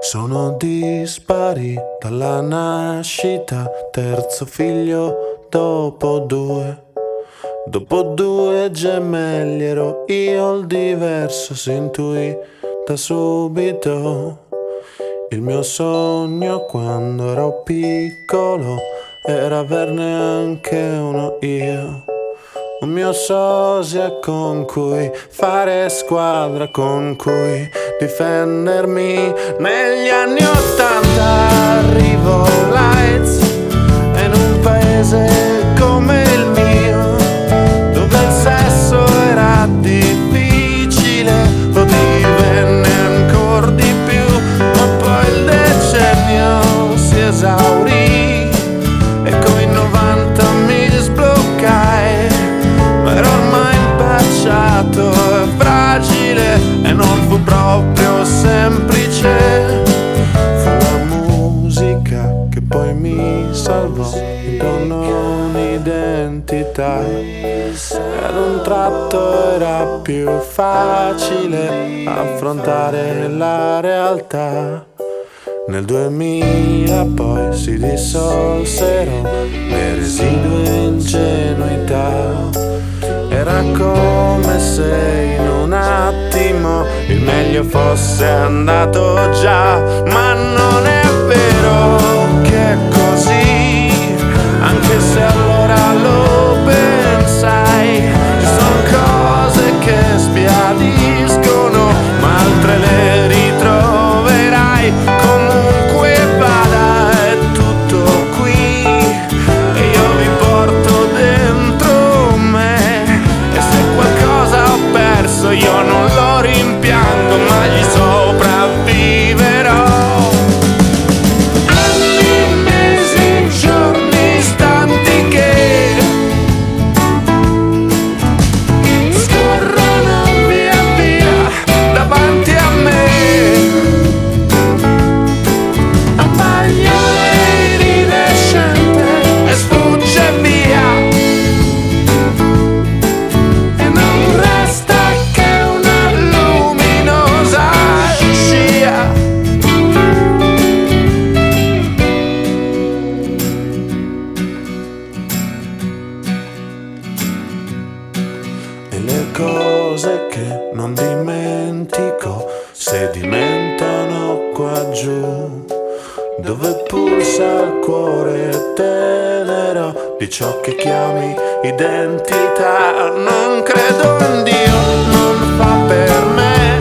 Sono dispari dalla nascita, terzo figlio dopo due. Dopo due gemelli ero io il diverso, si intuì da subito. Il mio sogno quando ero piccolo era averne anche uno io. Un mio sosia con cui fare squadra, con cui difendermi. Negli anni '80 arrivò l'AIDS e in un paese come il mio, dove il sesso era difficile, lo divenne ancora di più. Ma poi il decennio si esaurì e coi 90 mi sbloccai. Ma ero ormai impacciato e fragile e non fu proprio semplice. Fu la musica che poi mi salvò, mi donò un'identità e ad un tratto era più facile affrontare la realtà. Nel 2000 poi si dissolsero le residue ingenuità. Era come se in un attimo il meglio fosse andato già. Ma non è vero che è così, anche se allora lo pensai. Ci sono cose che sbiadiscono, ma altre le ritroverai. Comunque vada, è tutto qui e io vi porto dentro me. E se qualcosa ho perso io non lo rimpiango, ma gli sopravviverò. Anni, mesi, giorni, istanti che scorrono via via davanti a me. Abbagliare iridescente e sfugge via, e non resta che una luminosa scia. E le cose che non dimentico sedimentano qua giù, dove pulsa il cuore tenero di ciò che chiami identità. Non credo in Dio, non fa per me,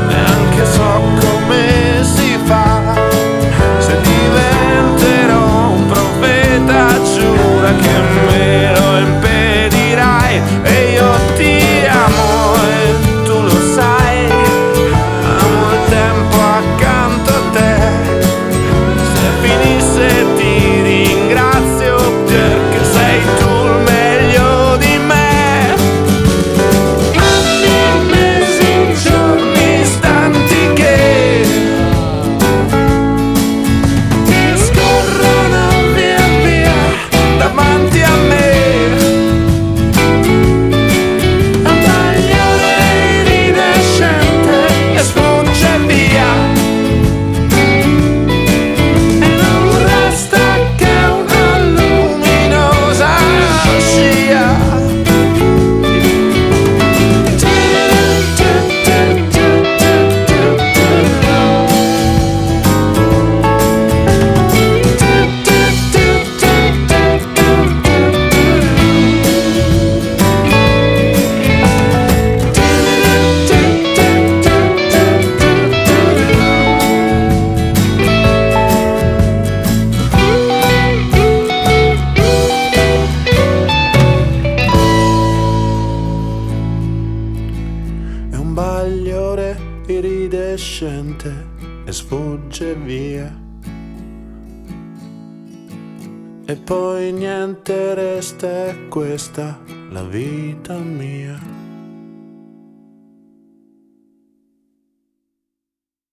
neanche so come si fa. Se diventerò un profeta giura che me lo impedirai. E io ti amo e tu lo sai, amo il tempo accanto a te. Se finisse ti ringrazio perché sei tu il meglio di me. Anni, mesi, giorni, istanti che scorrono via via davanti a me. Abbagliare iridescente e sfugge via, e non resta che una luminosa scia. È un bagliore iridescente e sfugge via, e poi niente resta, è questa la vita mia.